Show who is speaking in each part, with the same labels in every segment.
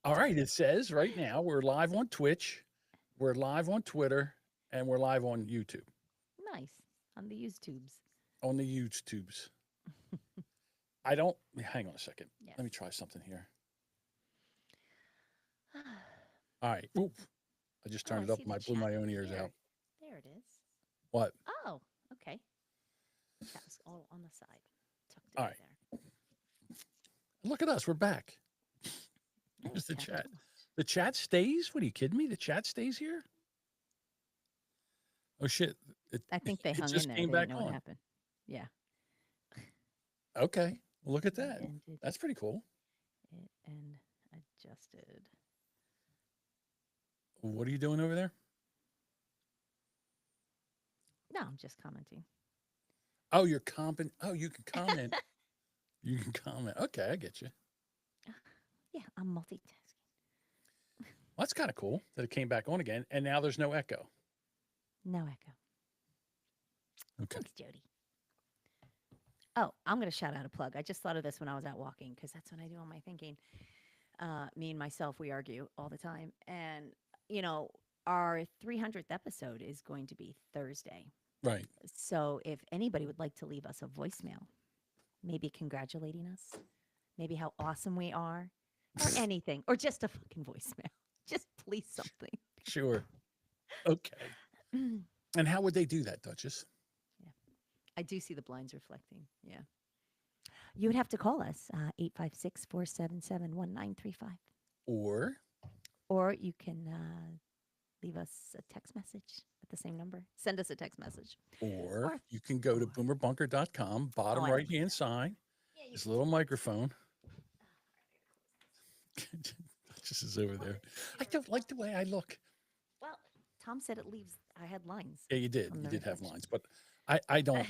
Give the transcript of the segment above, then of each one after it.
Speaker 1: All right. It says right now we're live on Twitch, we're live on Twitter, and we're live on YouTube,
Speaker 2: Nice. On the used tubes.
Speaker 1: on the YouTubes. I don't, hang on a second.
Speaker 2: Yes.
Speaker 1: Let me try something here. All right. Oop. I just
Speaker 2: Oh,
Speaker 1: turned
Speaker 2: I
Speaker 1: it up.
Speaker 2: see the
Speaker 1: Blew
Speaker 2: chat
Speaker 1: my own ears
Speaker 2: there.
Speaker 1: out.
Speaker 2: There it is.
Speaker 1: What?
Speaker 2: Oh, okay. Chat was all on the side, tucked
Speaker 1: All
Speaker 2: away
Speaker 1: right.
Speaker 2: there.
Speaker 1: Look at us. We're back.
Speaker 2: Oh,
Speaker 1: There's the
Speaker 2: chat
Speaker 1: chat.
Speaker 2: too much.
Speaker 1: The chat stays? What are you kidding me? The chat stays here? Oh, shit. It,
Speaker 2: I think they
Speaker 1: it
Speaker 2: hung in
Speaker 1: just
Speaker 2: there.
Speaker 1: came
Speaker 2: They didn't
Speaker 1: back
Speaker 2: know what
Speaker 1: on.
Speaker 2: happened. Yeah.
Speaker 1: Okay. Look at
Speaker 2: It
Speaker 1: that.
Speaker 2: ended.
Speaker 1: That's pretty cool.
Speaker 2: It and adjusted.
Speaker 1: What are you doing over there?
Speaker 2: No, I'm just commenting.
Speaker 1: Oh, you're comping. Oh, you can comment. You can comment. Okay, I get you.
Speaker 2: Yeah, I'm multitasking.
Speaker 1: Well, that's kind of cool that it came back on again, and now there's no echo.
Speaker 2: No echo.
Speaker 1: Okay.
Speaker 2: Thanks, Jody. Oh, I'm going to shout out a plug. I just thought of this when I was out walking because that's when I do all my thinking. Me and myself, we argue all the time. And, you know, our 300th episode is going to be Thursday.
Speaker 1: Right.
Speaker 2: So if anybody would like to leave us a voicemail, maybe congratulating us, maybe how awesome we are, or anything, or just a fucking voicemail, just please something.
Speaker 1: Sure. Okay.
Speaker 2: Yeah.
Speaker 1: And how would they do that, Duchess?
Speaker 2: I do see the blinds reflecting. Yeah. You would have to call us, 856
Speaker 1: Or
Speaker 2: Or you can leave us a text message at the same number. Send us a text message.
Speaker 1: or
Speaker 2: Or,
Speaker 1: you can go to
Speaker 2: or
Speaker 1: boomerbunker.com,
Speaker 2: oh,
Speaker 1: bottom
Speaker 2: I don't
Speaker 1: right
Speaker 2: know.
Speaker 1: hand side.
Speaker 2: Yeah, you
Speaker 1: This
Speaker 2: can
Speaker 1: little
Speaker 2: tell.
Speaker 1: microphone. Duchess is over there. I don't like the way I look.
Speaker 2: Well, Tom said it leaves. I had lines
Speaker 1: Yeah, you did.
Speaker 2: from
Speaker 1: You
Speaker 2: the
Speaker 1: did have
Speaker 2: reflection.
Speaker 1: lines, but I don't.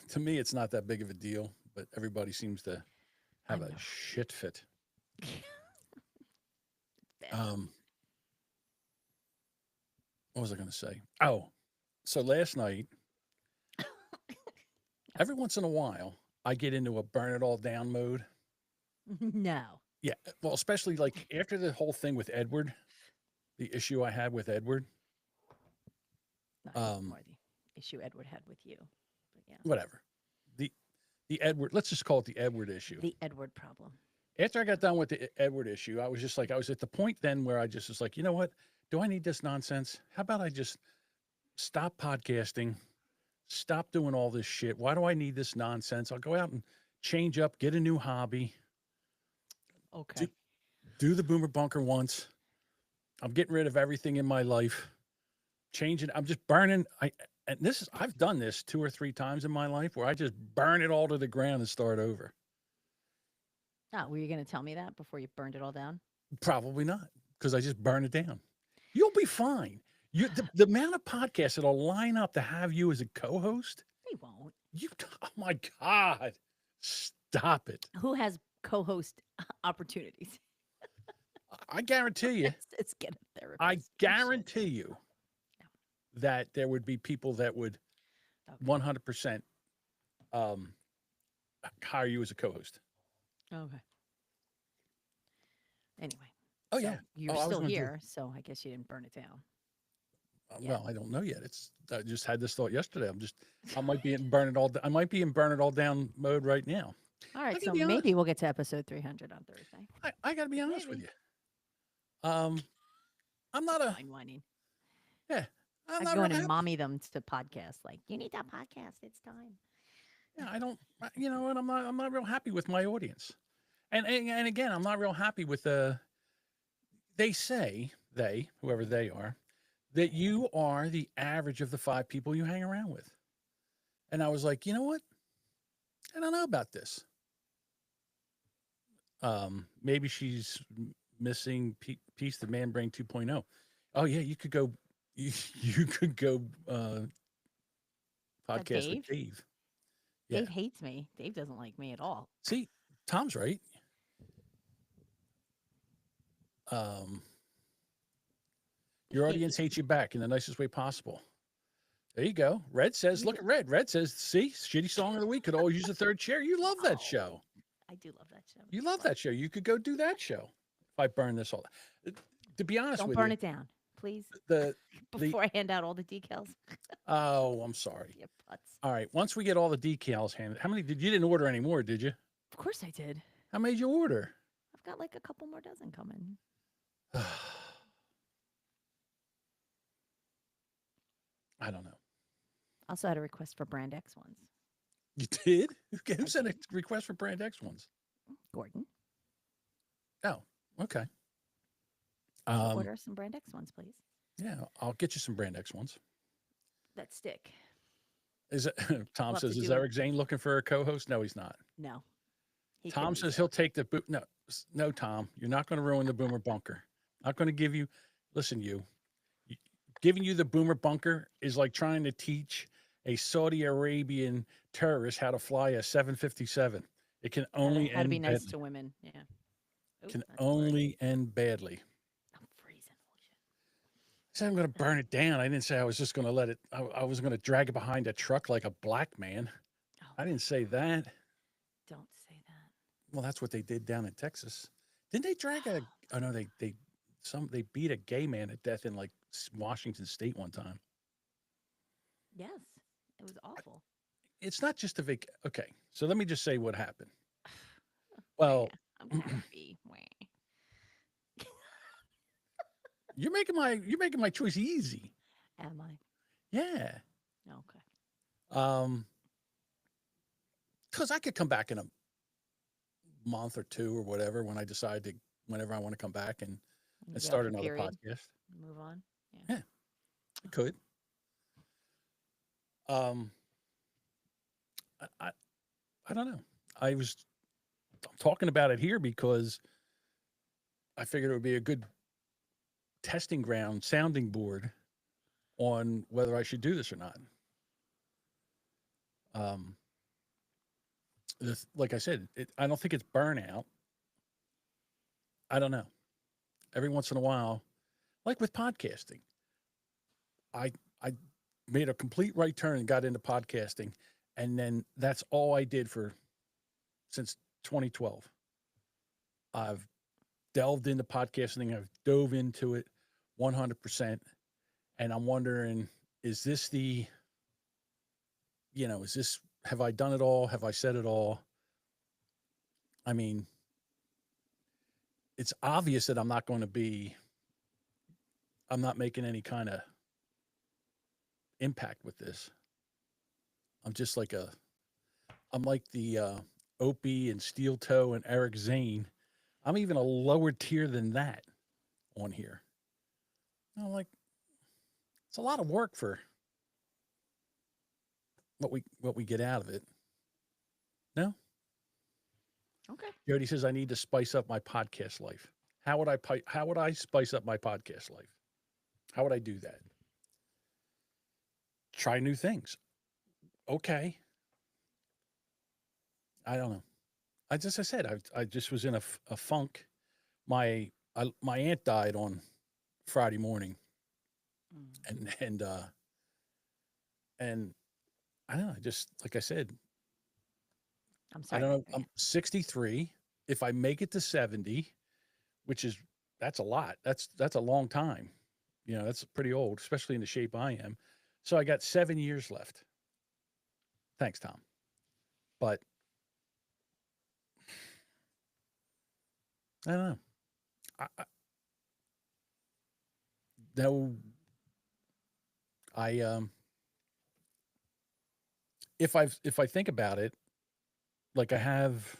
Speaker 1: To me, it's not that big of a deal. But everybody seems to
Speaker 2: I
Speaker 1: have a
Speaker 2: know.
Speaker 1: shit fit.
Speaker 2: Bad.
Speaker 1: Um, what was I going to say? Oh, so last night, every once in a while, I get into a burn it all down mode.
Speaker 2: No,
Speaker 1: Yeah, well, especially like after the whole thing with Edward, the issue I had with Edward.
Speaker 2: not
Speaker 1: Um,
Speaker 2: more the issue Edward had with you. But yeah,
Speaker 1: whatever. The the Edward. Let's just call it the Edward issue.
Speaker 2: the Edward problem.
Speaker 1: After I got done with the Edward issue, I was just like, I was at the point then where I just was like, you know what? Do I need this nonsense? How about I just stop podcasting, stop doing all this shit? Why do I need this nonsense? I'll go out and change up, get a new hobby, do,
Speaker 2: Okay.
Speaker 1: do the Boomer Bunker once. I'm getting rid of everything in my life, changing. I'm just burning. And this is I've done this 2 or 3 times in my life where I just burn it all to the ground and start over.
Speaker 2: Oh, were you going to tell me that before you burned it all down?
Speaker 1: Probably not because I just burn it down. You'll be fine. The amount of podcasts that'll line up to have you as a co-host.
Speaker 2: He won't.
Speaker 1: You, oh my God, stop it!
Speaker 2: Who has co-host opportunities?
Speaker 1: I guarantee you.
Speaker 2: Let's get a
Speaker 1: I
Speaker 2: therapist. You should.
Speaker 1: guarantee you that there would be people that would
Speaker 2: Okay.
Speaker 1: 100% um, hire you as a co-host.
Speaker 2: Okay. Anyway,
Speaker 1: Oh yeah.
Speaker 2: so you're
Speaker 1: Oh, I was
Speaker 2: still
Speaker 1: going to do.
Speaker 2: here, so I guess you didn't burn it down yet.
Speaker 1: Well, I don't know yet. It's I just had this thought yesterday. I might be in burn it all. I might be in burn it all down mode right now.
Speaker 2: All
Speaker 1: I
Speaker 2: right,
Speaker 1: gotta
Speaker 2: so
Speaker 1: be honest.
Speaker 2: maybe we'll get to episode 300 on Thursday.
Speaker 1: I got to be honest with
Speaker 2: Maybe.
Speaker 1: you. Um, I'm not a
Speaker 2: Fine whining.
Speaker 1: yeah. I'm
Speaker 2: I can
Speaker 1: not
Speaker 2: go
Speaker 1: real
Speaker 2: in and
Speaker 1: happy.
Speaker 2: mommy them to podcast. Like, you need that podcast. It's time.
Speaker 1: Yeah, I don't. You know what? I'm not real happy with my audience. And again, I'm not real happy with the. They say whoever they are that you are the average of the 5 people you hang around with. And I was like, you know what? I don't know about this. Maybe she's missing piece the man brain 2.0. Oh yeah, you could go. You could go
Speaker 2: Is that
Speaker 1: podcast with
Speaker 2: Dave?
Speaker 1: Dave. Yeah.
Speaker 2: Dave hates me. Dave doesn't like me at all.
Speaker 1: See, Tom's right. Um, your audience hates you back in the nicest way possible. There you go. Red says,
Speaker 2: You
Speaker 1: look
Speaker 2: get,
Speaker 1: at Red. Red says, see, shitty song of the week could always use a third chair. You love that
Speaker 2: oh,
Speaker 1: show.
Speaker 2: I do love that show.
Speaker 1: You
Speaker 2: It's
Speaker 1: love
Speaker 2: fun.
Speaker 1: that show. You could go do that show. If I burn this all, Uh, to be honest
Speaker 2: Don't
Speaker 1: with
Speaker 2: burn
Speaker 1: you,
Speaker 2: it down, please,
Speaker 1: the the
Speaker 2: before I hand out all the decals.
Speaker 1: oh, I'm sorry.
Speaker 2: You putz.
Speaker 1: All right, once we get all the decals handed, how many did you didn't order any more, did you?
Speaker 2: Of course I did.
Speaker 1: How many did you order?
Speaker 2: I've got like a couple more dozen coming.
Speaker 1: I don't know.
Speaker 2: I also had a request for Brand X ones.
Speaker 1: You did? Who
Speaker 2: I
Speaker 1: sent a
Speaker 2: did.
Speaker 1: request for Brand X ones?
Speaker 2: Gordon,
Speaker 1: Oh, okay.
Speaker 2: so
Speaker 1: Um,
Speaker 2: order some Brand X ones, please.
Speaker 1: yeah, I'll get you some Brand X ones.
Speaker 2: That stick.
Speaker 1: Is it Tom
Speaker 2: We'll have to
Speaker 1: says, is
Speaker 2: do it.
Speaker 1: Eric Zane looking for a co-host? No, he's not.
Speaker 2: No, he
Speaker 1: Tom
Speaker 2: couldn't be
Speaker 1: says
Speaker 2: there.
Speaker 1: he'll take the boot. No, no, Tom, you're not going to ruin the Boomer Bunker. Not going to give you. Listen, y- giving you the Boomer Bunker is like trying to teach a Saudi Arabian terrorist how to fly a 757. It can only
Speaker 2: How to be
Speaker 1: end
Speaker 2: nice
Speaker 1: badly.
Speaker 2: to women. Yeah. Oop,
Speaker 1: Can
Speaker 2: that's a word.
Speaker 1: only end badly.
Speaker 2: I'm freezing. Holy shit.
Speaker 1: I said I'm going to burn it down. I didn't say I was just going to let it. I was going to drag it behind a truck like a black man.
Speaker 2: Oh,
Speaker 1: I didn't say that.
Speaker 2: don't say that.
Speaker 1: Well, that's what they did down in Texas. Didn't they drag a? Oh no, they beat a gay man to death in like Washington State one time.
Speaker 2: Yes, it was awful.
Speaker 1: It's not just a vac. Okay, so let me just say what happened.
Speaker 2: Yeah,
Speaker 1: Well,
Speaker 2: I'm kind of happy. Wah.
Speaker 1: you're making my choice easy.
Speaker 2: Am I?
Speaker 1: Yeah,
Speaker 2: Okay.
Speaker 1: because I could come back in a month or two or whatever when I decide to whenever I want to come back and
Speaker 2: You get
Speaker 1: start
Speaker 2: off your
Speaker 1: another
Speaker 2: period.
Speaker 1: podcast.
Speaker 2: Move on.
Speaker 1: Yeah, I could. Um, I, I I don't know. I was talking about it here because I figured it would be a good testing ground, sounding board on whether I should do this or not. Um, like I said, I don't think it's burnout. I don't know. Every once in a while, like with podcasting, I made a complete right turn and got into podcasting, and then that's all I did for since 2012. I've delved into podcasting. I've dove into it 100%, and I'm wondering, is this the is this, have I done it all? Have I said it all? I mean, it's obvious that I'm not making any kind of impact with this. I'm just like I'm like the Opie and Steel Toe and Eric Zane. I'm even a lower tier than that on here. I'm like, it's a lot of work for what we get out of it. No?
Speaker 2: Okay.
Speaker 1: Jody says I need to spice up my podcast life. How would I spice up my podcast life? How would I do that? Try new things. Okay. I don't know. I said I just was in a funk. My aunt died on Friday morning,
Speaker 2: Mm.
Speaker 1: and I don't know. Just like I said,
Speaker 2: I'm
Speaker 1: I
Speaker 2: sorry
Speaker 1: don't
Speaker 2: to
Speaker 1: know.
Speaker 2: hear
Speaker 1: I'm 63. If I make it to 70, which is that's a lot. That's a long time. That's pretty old, especially in the shape I am. So I got 7 years left. Thanks, Tom. But I don't know. No, I if I think about it, like I have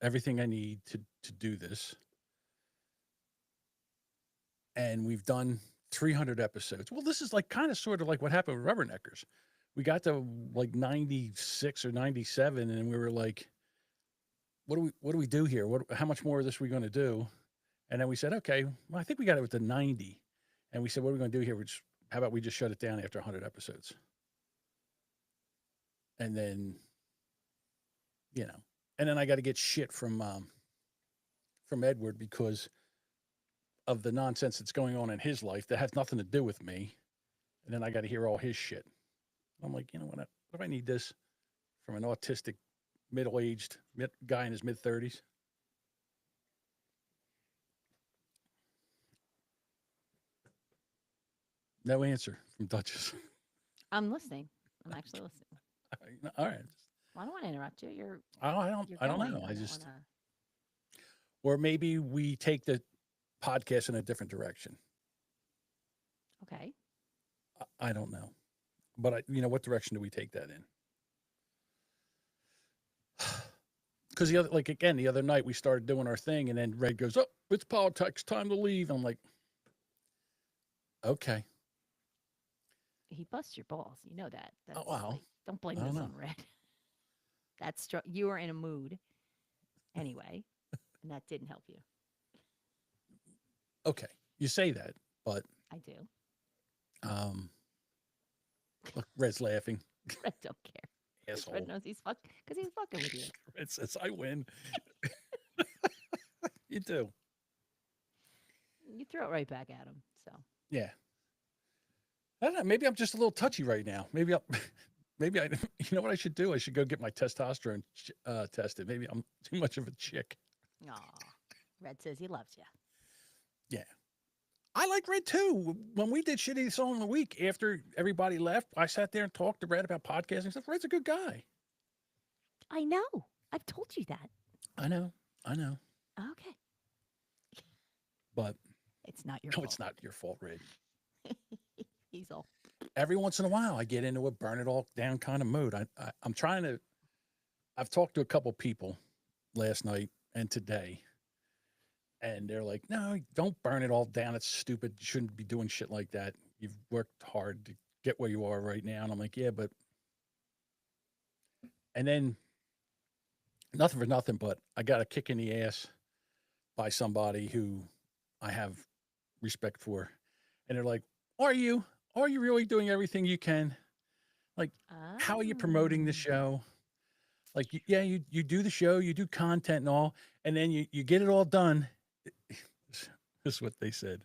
Speaker 1: everything I need to do this, and we've done 300 episodes. Well, this is like kind of sort of like what happened with Rubberneckers. We got to like 96 or 97, and we were like, what do we do here? How much more of this are we going to do? And then we said, okay, well, I think we got it to 90, and we said, what are we going to do here? How about we just shut it down after 100 episodes? And then, and then I got to get shit from Edward because of the nonsense that's going on in his life that has nothing to do with me. And then I got to hear all his shit. I'm like, what if I need this from an autistic middle-aged guy in his mid-30s. No answer from Duchess.
Speaker 2: I'm listening. I'm actually listening.
Speaker 1: All right.
Speaker 2: Well, I don't want to interrupt you. You're
Speaker 1: I don't
Speaker 2: going.
Speaker 1: know.
Speaker 2: I
Speaker 1: I
Speaker 2: don't
Speaker 1: just,
Speaker 2: want to.
Speaker 1: or maybe we take the podcast in a different direction.
Speaker 2: Okay.
Speaker 1: I don't know, but what direction do we take that in? Because the other night we started doing our thing, and then Red goes, "Oh, it's politics, time to leave." I'm like, okay.
Speaker 2: He busts your balls. You know that.
Speaker 1: Oh
Speaker 2: That's
Speaker 1: wow.
Speaker 2: like, don't blame
Speaker 1: I don't
Speaker 2: this
Speaker 1: know.
Speaker 2: on Red. You were in a mood anyway, and that didn't help you.
Speaker 1: Okay, you say that, but
Speaker 2: I do.
Speaker 1: um, look, Red's laughing.
Speaker 2: Red don't care. 'Cause Red
Speaker 1: Asshole.
Speaker 2: knows he's fucking with you.
Speaker 1: Red says, "I win." You do.
Speaker 2: You throw it right back at him. So
Speaker 1: Yeah. I don't know. Maybe I'm just a little touchy right now. Maybe maybe I. You know what I should do? I should go get my testosterone tested. Maybe I'm too much of a chick.
Speaker 2: aw. Red says he loves you.
Speaker 1: Yeah. I like Red too. When we did Shitty Song of the Week after everybody left, I sat there and talked to Red about podcasting stuff. Red's a good guy.
Speaker 2: I know. I've told you that.
Speaker 1: I know.
Speaker 2: Okay.
Speaker 1: But
Speaker 2: It's not your
Speaker 1: no,
Speaker 2: fault.
Speaker 1: it's not your fault, Red.
Speaker 2: He's all.
Speaker 1: Every once in a while, I get into a burn it all down kind of mood. I'm trying to. I've talked to a couple people last night and today, and they're like, "No, don't burn it all down. It's stupid. You shouldn't be doing shit like that. You've worked hard to get where you are right now." And I'm like, "Yeah, but..." And then, nothing for nothing, but I got a kick in the ass by somebody who I have respect for, and they're like, Are you really doing everything you can? Like, how are you promoting the
Speaker 2: Oh.
Speaker 1: show? Like, yeah, you do the show, you do content and all, and then you get it all done." This is what they said.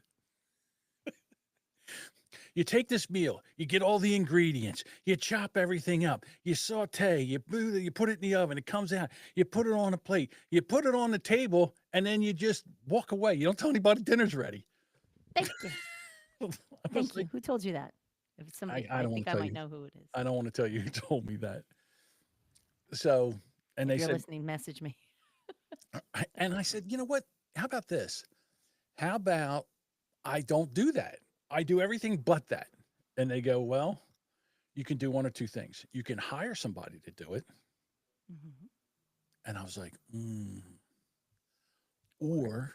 Speaker 1: "You take this meal, you get all the ingredients, you chop everything up, you saute, you put it in the oven, it comes out, you put it on a plate, you put it on the table, and then you just walk away. You don't tell anybody dinner's ready."
Speaker 2: Thank you.
Speaker 1: I was
Speaker 2: Thank you.
Speaker 1: like,
Speaker 2: Who told you that? If it's somebody,
Speaker 1: I
Speaker 2: I
Speaker 1: don't want
Speaker 2: think
Speaker 1: to
Speaker 2: I
Speaker 1: tell
Speaker 2: might
Speaker 1: you.
Speaker 2: know who it is.
Speaker 1: I don't want to tell you who told me that. So, and
Speaker 2: If
Speaker 1: they
Speaker 2: you're
Speaker 1: said,
Speaker 2: listening, message me.
Speaker 1: and I said, "You know what? How about this? How about I don't do that? I do everything but that." And they go, "Well, you can do one or two things. You can hire somebody to do it."
Speaker 2: Mhm.
Speaker 1: And I was like, or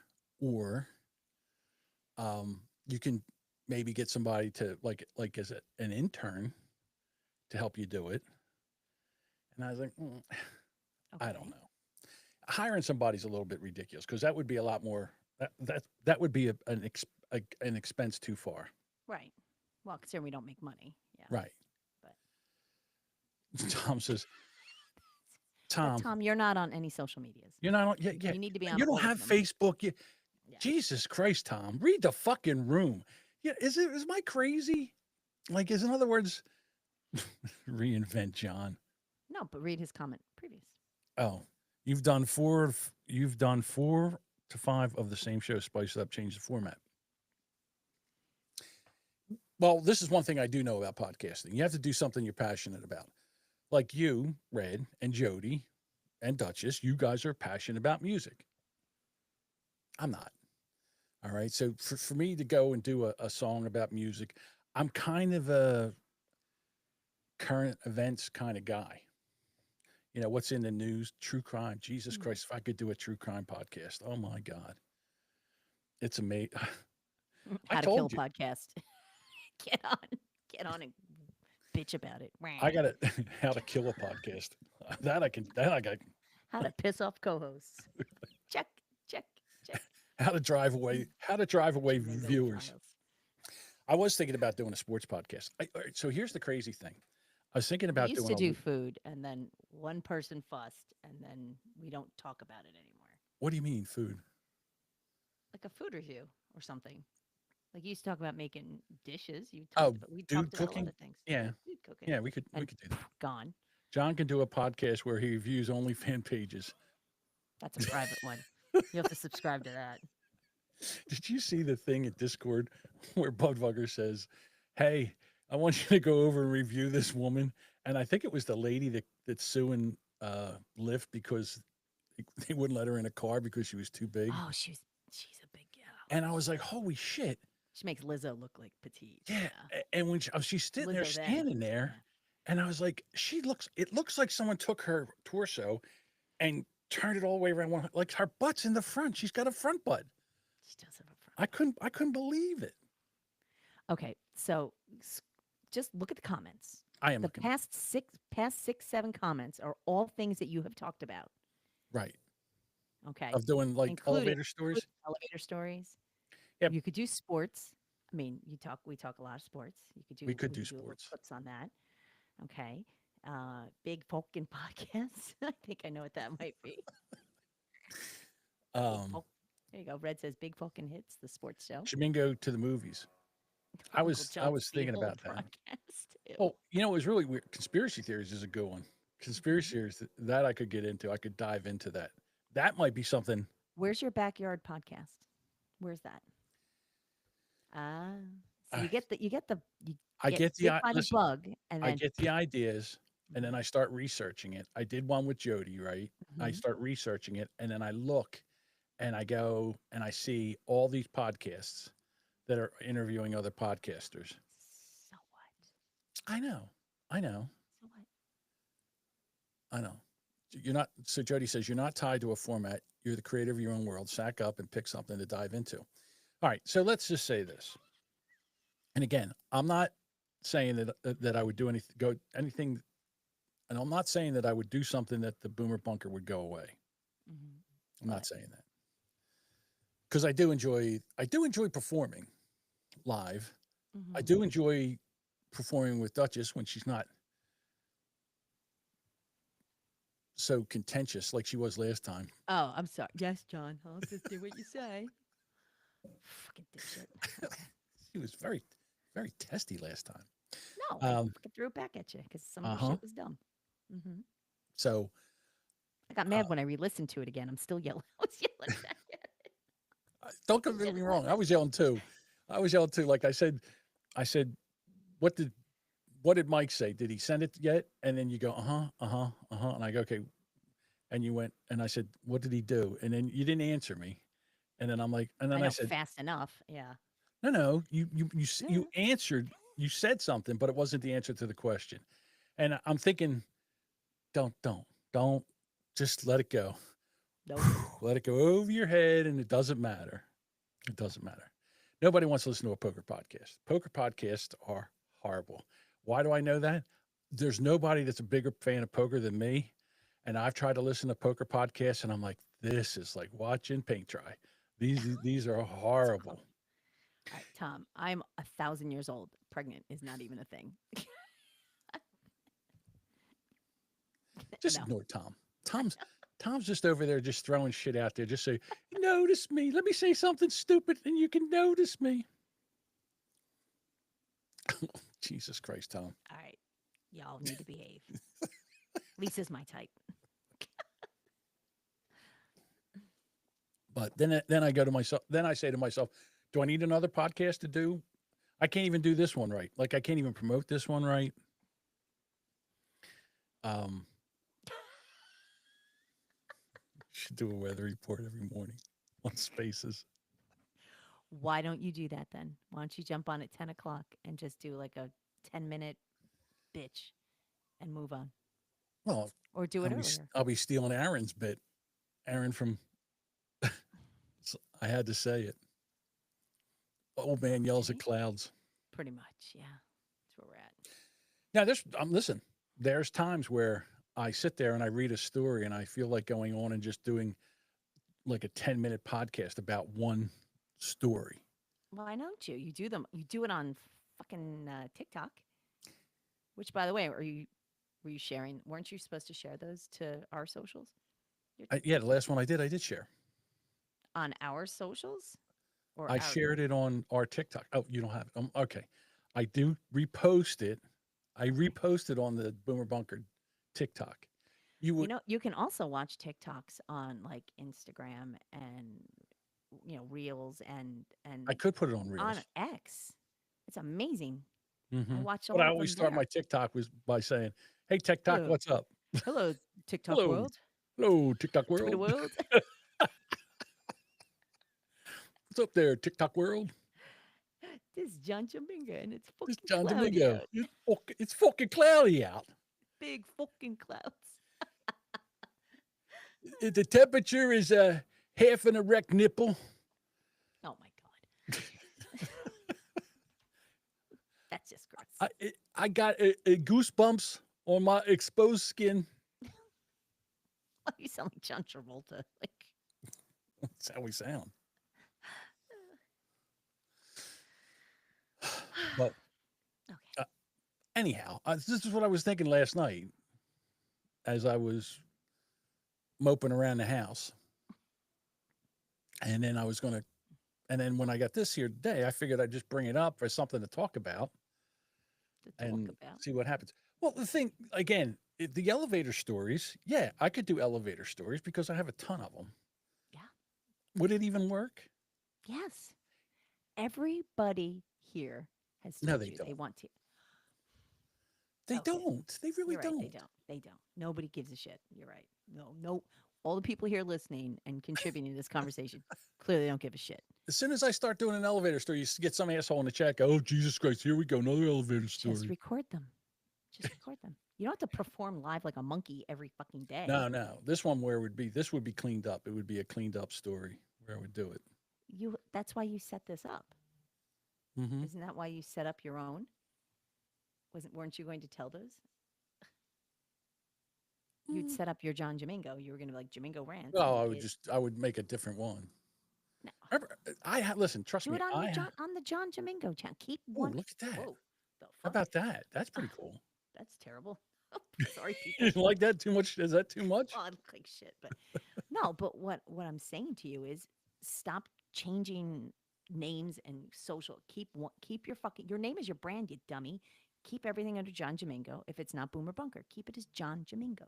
Speaker 1: you can maybe get somebody to like as an intern to help you do it. And I was like, I don't
Speaker 2: Okay.
Speaker 1: know. Hiring somebody's a little bit ridiculous because that would be a lot more. That would be an expense too far.
Speaker 2: Right. Well, considering we don't make money. Yeah.
Speaker 1: Right.
Speaker 2: But
Speaker 1: Tom says,
Speaker 2: but
Speaker 1: Tom,
Speaker 2: Tom, you're not on any social medias.
Speaker 1: you're not on. Yeah.
Speaker 2: You need to be on
Speaker 1: You don't
Speaker 2: all of
Speaker 1: have
Speaker 2: them.
Speaker 1: Facebook.
Speaker 2: Yeah.
Speaker 1: Jesus Christ, Tom, read the fucking room. Yeah, is my crazy? Like, in other words, reinvent John.
Speaker 2: No, but read his comment previous.
Speaker 1: Oh, you've done 4 to 5 of the same show, spice it up, change the format. Well, this is one thing I do know about podcasting. You have to do something you're passionate about. Like you, Red, and Jody, and Duchess, you guys are passionate about music. I'm not. All right. So for me to go and do a song about music, I'm kind of a current events kind of guy. What's in the news, true crime. Jesus
Speaker 2: Mm.
Speaker 1: Christ, if I could do a true crime podcast, oh my God. It's amazing.
Speaker 2: How to kill a
Speaker 1: told you.
Speaker 2: podcast. Get on and bitch about it.
Speaker 1: I got it. How to kill a podcast. That I got.
Speaker 2: How to piss off co-hosts. Check.
Speaker 1: How to drive away
Speaker 2: Rainbow
Speaker 1: viewers.
Speaker 2: files.
Speaker 1: I was thinking about doing a sports podcast. All right, so here's the crazy thing. I was thinking
Speaker 2: We
Speaker 1: about
Speaker 2: used
Speaker 1: doing
Speaker 2: to do food, and then one person fussed, and then we don't talk about it anymore.
Speaker 1: What do you mean food?
Speaker 2: Like a food review or something. Like you used to talk about making dishes. We
Speaker 1: Oh,
Speaker 2: talked
Speaker 1: dude
Speaker 2: about a lot
Speaker 1: cooking?
Speaker 2: of things.
Speaker 1: Yeah.
Speaker 2: Food cooking.
Speaker 1: Yeah, we could
Speaker 2: And
Speaker 1: do that.
Speaker 2: gone.
Speaker 1: John can do a podcast where he reviews only fan pages.
Speaker 2: That's a private one. You have to subscribe to that.
Speaker 1: Did you see the thing at Discord where Budwugger says, "Hey, I want you to go over and review this woman," and I think it was the lady that's suing Lyft because they wouldn't let her in a car because she was too big.
Speaker 2: Oh, she's a big gal.
Speaker 1: And I was like, "Holy shit!"
Speaker 2: She makes Lizzo look like petite.
Speaker 1: Yeah. And when she's sitting there
Speaker 2: Lizzo then.
Speaker 1: standing there, and I was like, it looks like someone took her torso and turned it all the way around. Like her butt's in the front. She's got a front butt.
Speaker 2: She does have a front.
Speaker 1: I couldn't believe it.
Speaker 2: Okay, so just look at the comments.
Speaker 1: I am
Speaker 2: The
Speaker 1: looking
Speaker 2: past 7 comments are all things that you have talked about.
Speaker 1: right
Speaker 2: Okay,
Speaker 1: of doing like
Speaker 2: including
Speaker 1: elevator stories.
Speaker 2: elevator stories.
Speaker 1: Yep.
Speaker 2: You could do sports. I mean, we talk a lot of sports.
Speaker 1: We could do
Speaker 2: a little
Speaker 1: sports.
Speaker 2: clips on that. Okay. Big Falcon podcast. I think I know what that might be. There you go. Red says Big Falcon Hits, the sports show.
Speaker 1: Shamingo to the movies. I
Speaker 2: Uncle
Speaker 1: was
Speaker 2: John's
Speaker 1: thinking
Speaker 2: Behold
Speaker 1: about that.
Speaker 2: broadcast. Ew.
Speaker 1: Oh, you know, it was really weird. Conspiracy theories is a good one. Conspiracy theories that I could get into. I could dive into that. That might be something.
Speaker 2: Where's your backyard podcast? Where's that? So you get the
Speaker 1: I get the
Speaker 2: bit by the
Speaker 1: listen,
Speaker 2: bug, and
Speaker 1: I
Speaker 2: then
Speaker 1: get the ideas, and then I start researching it. I did one with Jody, right? I
Speaker 2: Mhm.
Speaker 1: start researching it, and then I look, and I go and I see all these podcasts that are interviewing other podcasters.
Speaker 2: So what?
Speaker 1: I know, I know,
Speaker 2: So what?
Speaker 1: I know. You're not. So Jody says you're not tied to a format. You're the creator of your own world. Sack up and pick something to dive into. All right. So let's just say this. And again, I'm not saying that I would do anything, and I'm not saying that I would do something that the Boomer Bunker would go away.
Speaker 2: Mhm.
Speaker 1: I'm not saying that because I do enjoy performing live. I
Speaker 2: Mhm.
Speaker 1: do enjoy performing with Duchess when she's not so contentious like she was last time.
Speaker 2: Oh, I'm sorry. Yes, John. I'll just do what you say. Fucking dipshit. Okay.
Speaker 1: She was very, very testy last time.
Speaker 2: No, I
Speaker 1: Um,
Speaker 2: fucking threw it back at you because some of your
Speaker 1: uh-huh.
Speaker 2: shit was dumb. Hmm
Speaker 1: So
Speaker 2: I got mad when I re-listened to it again. I'm still yelling. I was yelling back at it.
Speaker 1: don't get me wrong. I was yelling too. Like I said, what did Mike say? Did he send it yet? And then you go, and I go, okay. And you went, and I said, what did he do? And then you didn't answer me. And then I'm like, and
Speaker 2: I
Speaker 1: then
Speaker 2: know,
Speaker 1: I said,
Speaker 2: fast enough. Yeah.
Speaker 1: no, you
Speaker 2: Yeah.
Speaker 1: answered, you said something, but it wasn't the answer to the question. And I'm thinking, don't, just let it go.
Speaker 2: Nope.
Speaker 1: Let it go over your head, and it doesn't matter. It doesn't matter. Nobody wants to listen to a poker podcast. Poker podcasts are horrible. Why do I know that? There's nobody that's a bigger fan of poker than me. And I've tried to listen to poker podcasts, and I'm like, this is like watching paint dry. These are horrible.
Speaker 2: All right, Tom. I'm 1,000 years old. Pregnant is not even a thing.
Speaker 1: Just
Speaker 2: No.
Speaker 1: ignore Tom. Tom's just over there just throwing shit out there. Just say, notice me. Let me say something stupid and you can notice me. Jesus Christ, Tom.
Speaker 2: All right. Y'all need to behave. Lisa's my type.
Speaker 1: But then I go to myself, then I say to myself, do I need another podcast to do? I can't even do this one right. Like I can't even promote this one right. Should do a weather report every morning on Spaces.
Speaker 2: Why don't you do that then? Why don't you jump on at 10 o'clock and just do like a 10-minute bitch and move on?
Speaker 1: Well,
Speaker 2: Or do it earlier.
Speaker 1: I'll be stealing Aaron's bit. Aaron from I had to say it. Old man yells at
Speaker 2: Okay.
Speaker 1: clouds.
Speaker 2: Pretty much. Yeah. That's where we're at.
Speaker 1: Now listen, there's times where I sit there and I read a story and I feel like going on and just doing like a 10-minute podcast about one story.
Speaker 2: Why don't you? You do them. You do it on fucking TikTok. Which, by the way, were you sharing? Weren't you supposed to share those to our socials?
Speaker 1: Yeah, the last one I did share.
Speaker 2: On our socials? Or
Speaker 1: I
Speaker 2: our,
Speaker 1: shared it on our TikTok. Oh, you don't have it. Okay. I do repost it. I reposted on the Boomer Bunker TikTok. You
Speaker 2: You
Speaker 1: would,
Speaker 2: know, you can also watch TikToks on like Instagram and Reels
Speaker 1: I
Speaker 2: and
Speaker 1: could put it on
Speaker 2: on
Speaker 1: Reels.
Speaker 2: X. It's amazing. I
Speaker 1: Hmm.
Speaker 2: watch a
Speaker 1: But I
Speaker 2: lot of
Speaker 1: always
Speaker 2: them
Speaker 1: start my
Speaker 2: there.
Speaker 1: TikTok was by saying, "Hey TikTok,
Speaker 2: Hello,
Speaker 1: what's up?
Speaker 2: hello, TikTok
Speaker 1: Hello,
Speaker 2: world,
Speaker 1: hello TikTok
Speaker 2: Twitter
Speaker 1: world.
Speaker 2: world.
Speaker 1: What's up there, TikTok world?
Speaker 2: This is John Jaminga, and it's
Speaker 1: This is
Speaker 2: fucking
Speaker 1: John
Speaker 2: cloudy
Speaker 1: Domingo.
Speaker 2: out.
Speaker 1: It's fucking cloudy out.
Speaker 2: Big fucking clouds.
Speaker 1: The temperature is half an erect nipple.
Speaker 2: Oh my god, that's just gross.
Speaker 1: I got goosebumps on my exposed skin."
Speaker 2: Oh, you sound like John Travolta. Like,
Speaker 1: That's how we sound. But
Speaker 2: okay,
Speaker 1: uh, anyhow, this is what I was thinking last night as I was moping around the house. And then I was going to, and then when I got this here today, I figured I'd just bring it up for something to talk about
Speaker 2: to talk
Speaker 1: and
Speaker 2: about.
Speaker 1: see what happens. Well, the thing, again, the elevator stories, yeah, I could do elevator stories because I have a ton of them.
Speaker 2: Yeah.
Speaker 1: Would it even work?
Speaker 2: Yes. Everybody here has
Speaker 1: No,
Speaker 2: told
Speaker 1: they
Speaker 2: you they
Speaker 1: don't.
Speaker 2: want to.
Speaker 1: They
Speaker 2: Okay.
Speaker 1: don't. They really
Speaker 2: You're right. They
Speaker 1: don't.
Speaker 2: don't. They don't. Nobody gives a shit. You're right. No, no. All the people here listening and contributing to this conversation clearly don't give a shit.
Speaker 1: As soon as I start doing an elevator story, you get some asshole in the chat go, "Oh, Jesus Christ, here we go, another elevator
Speaker 2: Just
Speaker 1: story."
Speaker 2: record them. Just record them. You don't have to perform live like a monkey every fucking day.
Speaker 1: No. This one where it would be, this would be cleaned up. It would be a cleaned up story where I would do it.
Speaker 2: That's why you set this up.
Speaker 1: Mm-hmm.
Speaker 2: Isn't that why you set up your own? Weren't you going to tell those? You'd set up your John Jamingo. You were going to be like Jamingo rants.
Speaker 1: Well,
Speaker 2: And
Speaker 1: I would make a different one.
Speaker 2: no,
Speaker 1: Remember, listen, trust
Speaker 2: do
Speaker 1: me,
Speaker 2: it on the John Jamingo channel. Keep
Speaker 1: oh,
Speaker 2: one.
Speaker 1: look at that.
Speaker 2: Whoa, the
Speaker 1: How
Speaker 2: fuck?
Speaker 1: about that? That's pretty
Speaker 2: Ugh,
Speaker 1: cool.
Speaker 2: that's terrible. Oh, sorry,
Speaker 1: You
Speaker 2: people.
Speaker 1: like that too much? Is that too much?
Speaker 2: Oh, I look like shit. But no. But what I'm saying to you is, stop changing names and social. Keep your name is your brand, you dummy. Keep everything under John Jamingo. If it's not Boomer Bunker, keep it as John Jamingo.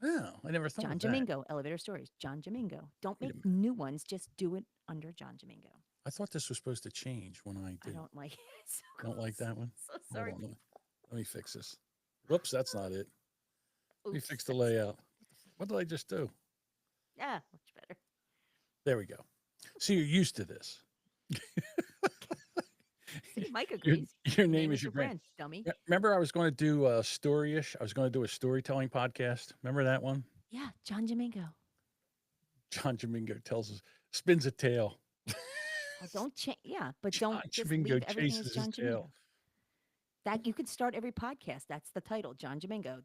Speaker 1: Oh, I never thought
Speaker 2: John
Speaker 1: of that.
Speaker 2: Jamingo, Elevator Stories. John Jamingo. Don't
Speaker 1: Wait
Speaker 2: make
Speaker 1: a minute.
Speaker 2: new ones. Just do it under John Jamingo.
Speaker 1: I thought this was supposed to change when I
Speaker 2: I
Speaker 1: did.
Speaker 2: don't like it. So
Speaker 1: Don't like
Speaker 2: gross.
Speaker 1: that one?
Speaker 2: So
Speaker 1: Hold
Speaker 2: sorry,
Speaker 1: on.
Speaker 2: people.
Speaker 1: Let me fix this. Whoops, that's not it. Let me
Speaker 2: Oops.
Speaker 1: fix the layout. What did I just do?
Speaker 2: Yeah, much better.
Speaker 1: There we go. See, you're used to this.
Speaker 2: See, Mike
Speaker 1: Your,
Speaker 2: agrees.
Speaker 1: your name is your brand.
Speaker 2: brand, dummy.
Speaker 1: Remember, I was going to do a storyish. I was going to do a storytelling podcast. Remember that one?
Speaker 2: Yeah, John Jamingo.
Speaker 1: John Jamingo tells us, spins a tale.
Speaker 2: Oh, don't change. Yeah, but
Speaker 1: John
Speaker 2: don't just
Speaker 1: Jamingo
Speaker 2: leave everything as
Speaker 1: chases his
Speaker 2: John
Speaker 1: tail.
Speaker 2: Jamingo. That you could start every podcast. That's the title. John Jamingo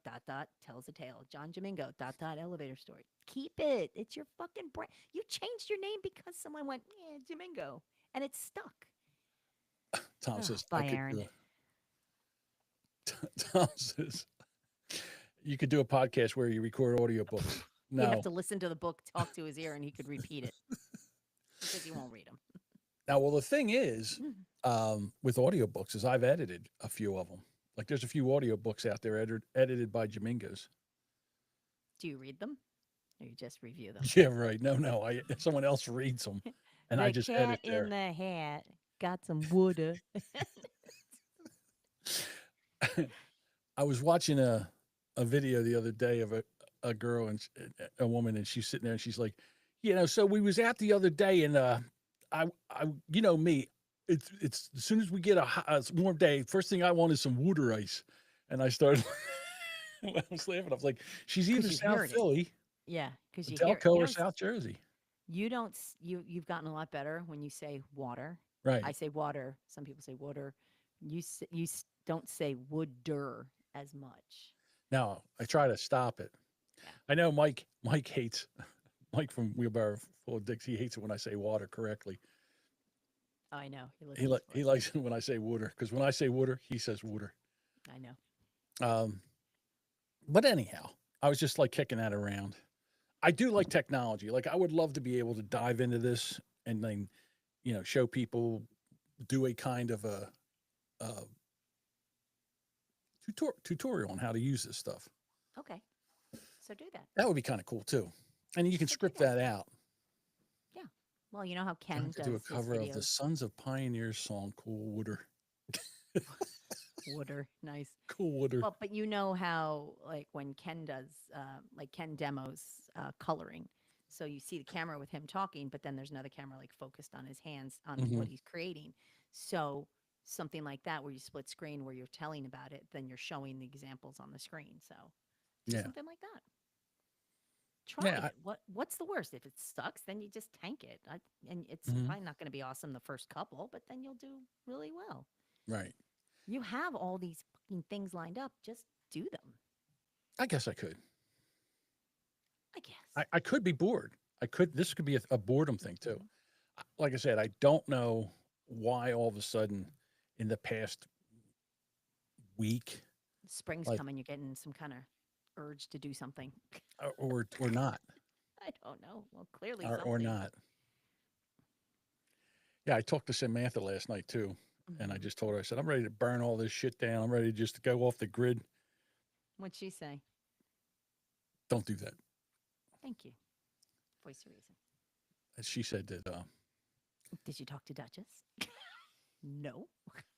Speaker 2: tells a tale. John Jamingo elevator story. Keep it. It's your fucking brand. You changed your name because someone went, yeah, Jamingo, and it's stuck.
Speaker 1: Tom
Speaker 2: Oh,
Speaker 1: says,
Speaker 2: bye, Aaron.
Speaker 1: Tom says, you could do a podcast where you record audiobooks.
Speaker 2: He'd have
Speaker 1: No.
Speaker 2: to listen to the book, talk to his ear, and he could repeat it because he won't read them.
Speaker 1: Now, well, the thing is, with audiobooks, is I've edited a few of them. Like there's a few audiobooks out there edited by Jamingos.
Speaker 2: Do you read them, or you just review them?
Speaker 1: Yeah, right. No. Someone else reads them, and I just edit there.
Speaker 2: The hat got some water.
Speaker 1: I was watching a video the other day of a girl and a woman, and she's sitting there and she's like, so we was out the other day, and I me, it's as soon as we get a warm day, first thing I want is some water ice, and I started. I was laughing. I was like, she's either South Philly,
Speaker 2: yeah, because you
Speaker 1: Delco, or South Jersey.
Speaker 2: You don't. You've gotten a lot better when you say water.
Speaker 1: Right.
Speaker 2: I say water. Some people say water. You don't say wooder as much.
Speaker 1: No, I try to stop it. Yeah. I know Mike hates. Mike from Wheelbarrow Full of Dicks, he hates it when I say water correctly.
Speaker 2: Oh, I know.
Speaker 1: He likes it when I say water, because when I say water, he says water.
Speaker 2: I know.
Speaker 1: But anyhow, I was just like kicking that around. I do like technology. Like I would love to be able to dive into this and then, show people, do a kind of a tutorial on how to use this stuff.
Speaker 2: Okay. So do that.
Speaker 1: That would be kind of cool too. And you can
Speaker 2: So do
Speaker 1: script
Speaker 2: that.
Speaker 1: that out.
Speaker 2: Yeah. Well, you know how
Speaker 1: I
Speaker 2: Ken
Speaker 1: have to do a
Speaker 2: does his
Speaker 1: cover of the
Speaker 2: videos.
Speaker 1: Sons of Pioneers song, Cool Water.
Speaker 2: Water, nice.
Speaker 1: Cool Water.
Speaker 2: Well, but you know how like when Ken does like Ken demos coloring. So you see the camera with him talking, but then there's another camera like focused on his hands on
Speaker 1: Hmm.
Speaker 2: what he's creating. So something like that where you split screen where you're telling about it, then you're showing the examples on the screen. So do
Speaker 1: Yeah.
Speaker 2: something like that. Try
Speaker 1: Yeah.
Speaker 2: it. What's the worst? If it sucks, then you just tank it. And it's
Speaker 1: Mhm.
Speaker 2: probably not going to be awesome the first couple, but then you'll do really well.
Speaker 1: Right.
Speaker 2: You have all these fucking things lined up. Just do them,
Speaker 1: I guess I could.
Speaker 2: I guess.
Speaker 1: I could be bored. This could be a boredom thing too.
Speaker 2: Mhm.
Speaker 1: Like I said, I don't know why all of a sudden in the past week,
Speaker 2: Spring's
Speaker 1: like,
Speaker 2: coming. You're getting some kind of urge to do something.
Speaker 1: or not,
Speaker 2: I don't know. Well, clearly
Speaker 1: or
Speaker 2: something.
Speaker 1: not. Yeah. I talked to Samantha last night too. And I
Speaker 2: Hmm.
Speaker 1: just told her, I said, I'm ready to burn all this shit down. I'm ready just to go off the grid.
Speaker 2: What'd she say?
Speaker 1: Don't do that.
Speaker 2: Thank you. Voice of reason.
Speaker 1: And she said that,
Speaker 2: Did you talk to Duchess? No.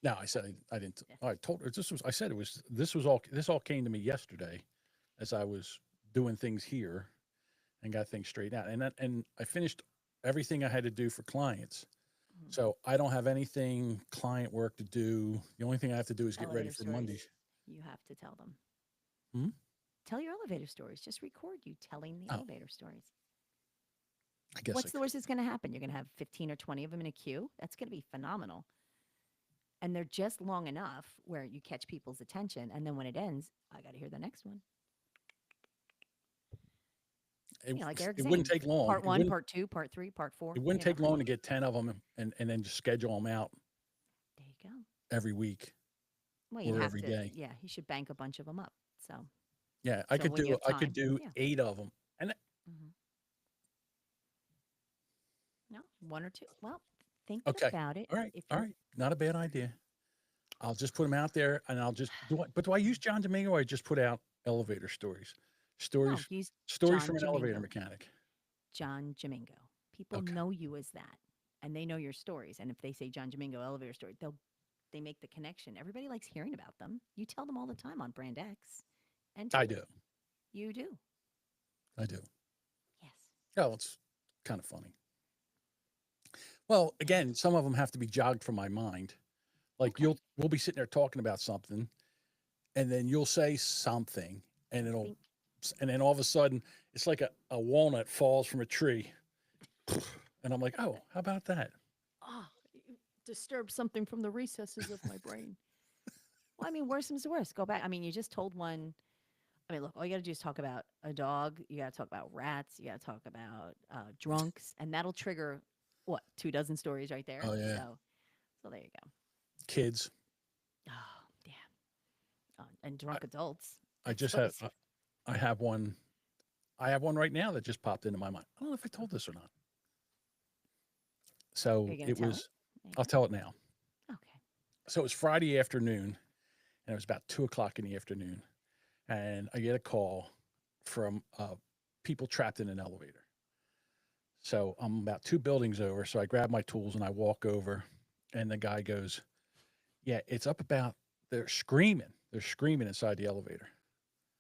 Speaker 1: no, I said, I didn't.
Speaker 2: Yeah.
Speaker 1: I told her I said this all came to me yesterday as I was doing things here and got things straightened out. And I finished everything I had to do for clients.
Speaker 2: Mhm.
Speaker 1: So I don't have anything client work to do. The only thing I have to do is get ready
Speaker 2: Elevator
Speaker 1: for
Speaker 2: stories.
Speaker 1: Monday.
Speaker 2: You have to tell them.
Speaker 1: Hmm?
Speaker 2: Tell your elevator stories. Just record you telling the
Speaker 1: Oh,
Speaker 2: elevator stories.
Speaker 1: I guess I
Speaker 2: What's the
Speaker 1: could.
Speaker 2: worst that's going to happen? You're going to have 15 or 20 of them in a queue. That's going to be phenomenal. And they're just long enough where you catch people's attention. And then when it ends, I got to hear the next one.
Speaker 1: It,
Speaker 2: Like Eric
Speaker 1: it wouldn't
Speaker 2: Zane,
Speaker 1: take long.
Speaker 2: part one, part two, part three, part four.
Speaker 1: It wouldn't take long to get 10 of them and then just schedule them out
Speaker 2: There you go.
Speaker 1: every week
Speaker 2: Well, you'd
Speaker 1: or
Speaker 2: have
Speaker 1: every
Speaker 2: to,
Speaker 1: day.
Speaker 2: yeah, you should bank a bunch of them up. So,
Speaker 1: Yeah,
Speaker 2: so when you have
Speaker 1: I could
Speaker 2: time,
Speaker 1: do
Speaker 2: yeah.
Speaker 1: 8 of them. And
Speaker 2: Hmm. No, one or two. Well, thinking
Speaker 1: okay.
Speaker 2: about it,
Speaker 1: All right.
Speaker 2: if
Speaker 1: All
Speaker 2: you're,
Speaker 1: right. Not a bad idea. I'll just put them out there and I'll just do I use John Domingo or I just put out elevator stories?
Speaker 2: no,
Speaker 1: Stories
Speaker 2: use
Speaker 1: stories
Speaker 2: John
Speaker 1: from an elevator
Speaker 2: Jamingo.
Speaker 1: mechanic.
Speaker 2: John Jamingo. People
Speaker 1: Okay.
Speaker 2: know you as that, and they know your stories. And if they say John Jamingo elevator story, they make the connection. Everybody likes hearing about them. You tell them all the time on Brand X, and
Speaker 1: I
Speaker 2: too.
Speaker 1: do.
Speaker 2: You do.
Speaker 1: I do.
Speaker 2: Yes.
Speaker 1: Oh, it's kind of funny. Well,
Speaker 2: Yeah.
Speaker 1: again, some of them have to be jogged from my mind. Like
Speaker 2: Okay.
Speaker 1: we'll be sitting there talking about something and then you'll say something and
Speaker 2: Think.
Speaker 1: and then all of a sudden it's like a walnut falls from a tree. And I'm like, oh, how about that?
Speaker 2: Oh, you disturbed something from the recesses of my brain. Well, I mean, worse comes to worse. Go back. I mean, you just told one. I mean, look, all you got to do is talk about a dog. You got to talk about rats. You got to talk about drunks, and that'll trigger what 2 dozen stories right there.
Speaker 1: Oh yeah.
Speaker 2: So there you go.
Speaker 1: Kids.
Speaker 2: Oh, yeah. And
Speaker 1: I,
Speaker 2: drunk adults.
Speaker 1: I
Speaker 2: That's
Speaker 1: just
Speaker 2: what
Speaker 1: have
Speaker 2: was.
Speaker 1: I have one. I have one right now that just popped into my mind. I don't know if I told this or not.
Speaker 2: Are
Speaker 1: So
Speaker 2: you gonna
Speaker 1: it
Speaker 2: tell it?
Speaker 1: was,
Speaker 2: There you
Speaker 1: I'll tell it now.
Speaker 2: go. Okay.
Speaker 1: So it was Friday afternoon and it was about 2 o'clock in the afternoon. And I get a call from people trapped in an elevator. So I'm about 2 buildings over. So I grab my tools and I walk over and the guy goes, yeah, it's up about, they're screaming. They're screaming inside the elevator.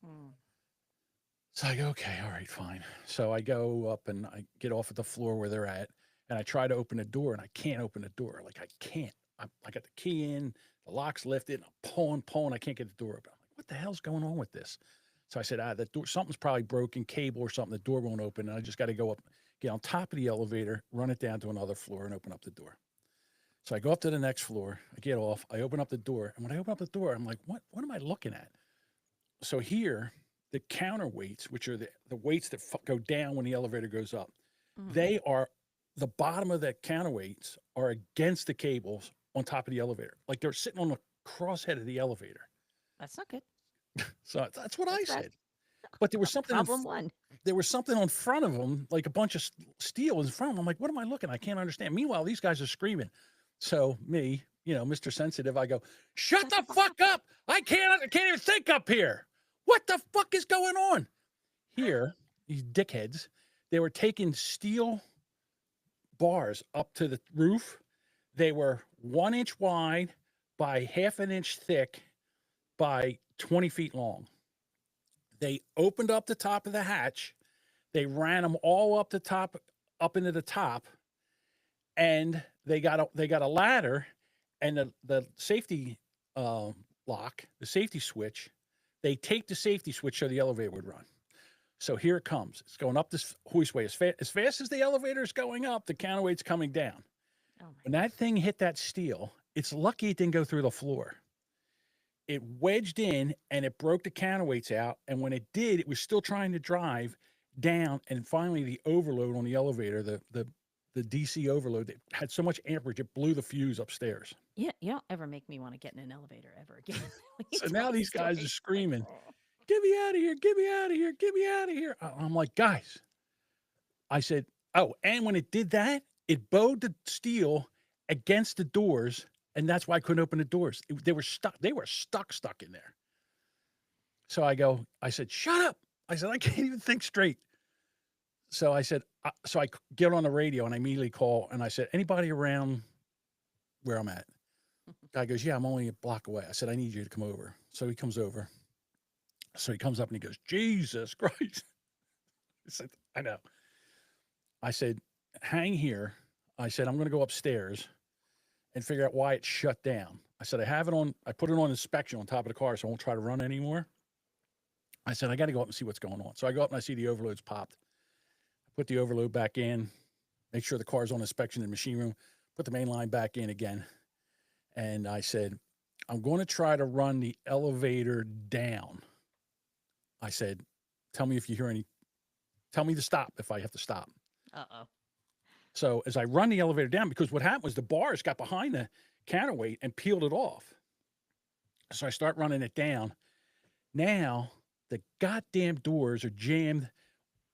Speaker 2: Hmm.
Speaker 1: So I go, okay, all right, fine. So I go up and I get off at the floor where they're at, and I try to open the door, and I can't open the door. Like I can't. I got the key in, the lock's lifted, and I'm pulling. I can't get the door open. I'm like, what the hell's going on with this? So I said, the door, something's probably broken, cable or something. The door won't open, and I just got to go up, get on top of the elevator, run it down to another floor, and open up the door. So I go up to the next floor. I get off. I open up the door, and when I open up the door, I'm like, what am I looking at? So here, the counterweights, which are the weights that go down when the elevator goes up,
Speaker 2: Mhm.
Speaker 1: they are the bottom of the counterweights are against the cables on top of the elevator, like they're sitting on the crosshead of the elevator.
Speaker 2: That's not good.
Speaker 1: So that's what I
Speaker 2: That's bad.
Speaker 1: said. But there was something
Speaker 2: Problem one.
Speaker 1: there was something on front of them, like a bunch of steel in front of them. I'm like, what am I looking? I can't understand. Meanwhile, these guys are screaming. So me, Mr. Sensitive, I go, shut the fuck up! I can't even think up here. What the fuck is going on? here, these dickheads, they were taking steel bars up to the roof. They were 1 inch wide by half an inch thick by 20 feet long. They opened up the top of the hatch. They ran them all up the top, up into the top, and they got a ladder and the safety lock, the safety switch. They taped the safety switch so the elevator would run. So here it comes. It's going up this hoistway as fast as the elevator is going up. The counterweight's coming down.
Speaker 2: Oh
Speaker 1: When
Speaker 2: my
Speaker 1: that thing hit that steel, it's lucky it didn't go through the floor. It wedged in and it broke the counterweights out. And when it did, it was still trying to drive down. And finally, the overload on the elevator, the DC overload, that had so much amperage, it blew the fuse upstairs.
Speaker 2: Yeah, you don't ever make me want to get in an elevator ever again. when you
Speaker 1: So
Speaker 2: tell
Speaker 1: now
Speaker 2: the
Speaker 1: these guys
Speaker 2: story.
Speaker 1: are screaming, "Get me out of here! Get me out of here! Get me out of here!" I'm like, guys, I said, oh, and when it did that, it bowed the steel against the doors, and that's why I couldn't open the doors. They were stuck. They were stuck in there. So I said, shut up. I said, I can't even think straight. So I said, so I get on the radio and I immediately call and I said, anybody around where I'm at? Guy goes, yeah, I'm only a block away. I said, I need you to come over. So he comes over. So he comes up and he goes, Jesus Christ. I said, I know. I said, hang here. I said, I'm going to go upstairs and figure out why it shut down. I said, I put it on inspection on top of the car so I won't try to run anymore. I said, I got to go up and see what's going on. So I go up and I see the overload's popped. I put the overload back in, make sure the car's on inspection in the machine room, put the main line back in again. And I said, I'm going to try to run the elevator down. I said, tell me if you hear tell me to stop if I have to stop.
Speaker 2: Uh-oh.
Speaker 1: So as I run the elevator down, because what happened was the bars got behind the counterweight and peeled it off. So I start running it down. Now the goddamn doors are jammed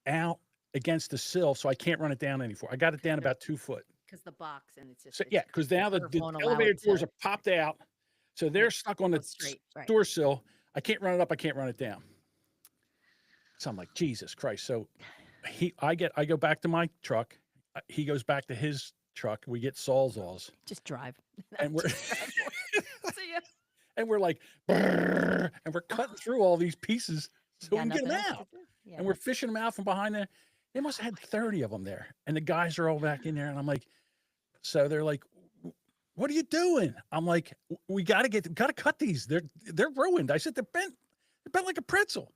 Speaker 1: out against the sill, so I can't run it down anymore. I got it down about 2 foot.
Speaker 2: Because the box and it's just
Speaker 1: So yeah, because now the
Speaker 2: curve won't allow
Speaker 1: elevator
Speaker 2: it
Speaker 1: doors
Speaker 2: to
Speaker 1: are popped out, so they're stuck on
Speaker 2: go
Speaker 1: the
Speaker 2: straight. Right.
Speaker 1: door sill. I can't run it up. I can't run it down. So I'm like, Jesus Christ. So I go back to my truck. He goes back to his truck. We get Sawzalls.
Speaker 2: Just drive.
Speaker 1: And we're
Speaker 2: See ya.
Speaker 1: and we're like, "Brrr," and we're cutting through all these pieces so we
Speaker 2: Got
Speaker 1: can get them
Speaker 2: nothing else to
Speaker 1: out.
Speaker 2: do. Yeah.
Speaker 1: And we're fishing them out from behind there. They must have had 30 of them there. And the guys are all back in there. And I'm like, so they're like, what are you doing? I'm like, we got to cut these. They're ruined. I said, they're bent like a pretzel.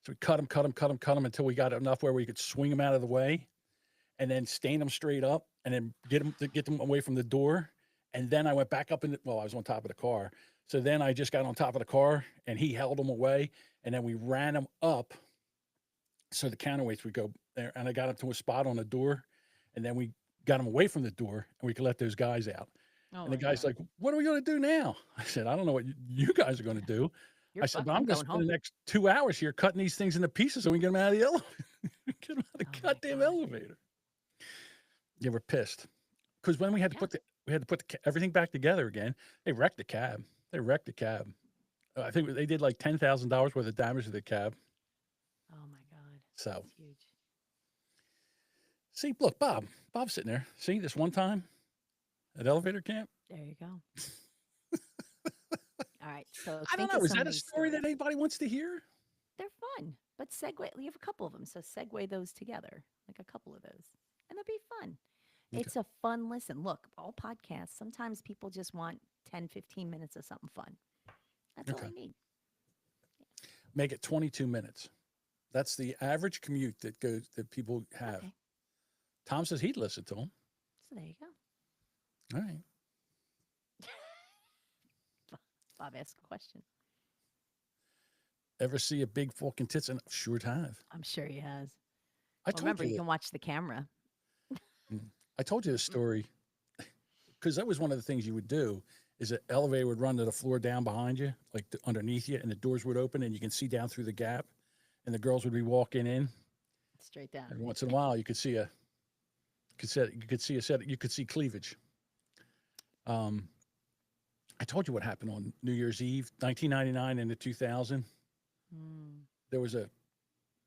Speaker 1: So we cut them until we got enough where we could swing them out of the way and then stain them straight up and then get them away from the door. And then I went back up I was on top of the car. So then I just got on top of the car and he held them away. And then we ran them up so the counterweights would go there. And I got up to a spot on the door and then we got them away from the door and we could let those guys out.
Speaker 2: Oh
Speaker 1: And the
Speaker 2: my
Speaker 1: guy's
Speaker 2: God.
Speaker 1: like, what are we going to do now? I said, I don't know what you guys are going to do.
Speaker 2: You're
Speaker 1: I said,
Speaker 2: fucked.
Speaker 1: but I'm going to
Speaker 2: going
Speaker 1: spend the
Speaker 2: home.
Speaker 1: next 2 hours here cutting these things into pieces so we can get them out of the elevator. Get them out of the
Speaker 2: Oh my
Speaker 1: goddamn
Speaker 2: God.
Speaker 1: elevator. They were pissed because when we had to put everything back together again, they wrecked the cab. I think they did like $10,000 worth of damage to the cab.
Speaker 2: Oh my God.
Speaker 1: So
Speaker 2: That's huge.
Speaker 1: see, look, Bob's sitting there. See, this one time at elevator camp.
Speaker 2: There you go. All right. So
Speaker 1: I don't
Speaker 2: think
Speaker 1: know.
Speaker 2: of
Speaker 1: Is
Speaker 2: some
Speaker 1: that
Speaker 2: of
Speaker 1: a
Speaker 2: these
Speaker 1: story
Speaker 2: stories.
Speaker 1: that anybody wants to hear?
Speaker 2: They're fun, but segue. You have a couple of them, so segue those together, like a couple of those, and they'll be fun.
Speaker 1: Okay.
Speaker 2: It's a fun listen. Look, all podcasts, sometimes people just want 10, 15 minutes of something fun. That's all
Speaker 1: Okay.
Speaker 2: they need.
Speaker 1: Make it 22 minutes. That's the average commute that people have.
Speaker 2: Okay.
Speaker 1: Tom says he'd listen to them.
Speaker 2: So there you go.
Speaker 1: All right.
Speaker 2: Bob asked a question.
Speaker 1: Ever see a big fucking tits? And sure have.
Speaker 2: I'm sure he has.
Speaker 1: I
Speaker 2: Well,
Speaker 1: told
Speaker 2: remember, you
Speaker 1: you.
Speaker 2: can watch the camera.
Speaker 1: I told you the story because that was one of the things you would do. Is an elevator would run to the floor down behind you, like underneath you, and the doors would open, and you can see down through the gap, and the girls would be walking in.
Speaker 2: Straight down.
Speaker 1: Every once in a while, you could see cleavage. I told you what happened on New Year's Eve, 1999 into 2000.
Speaker 2: Mm.
Speaker 1: There was a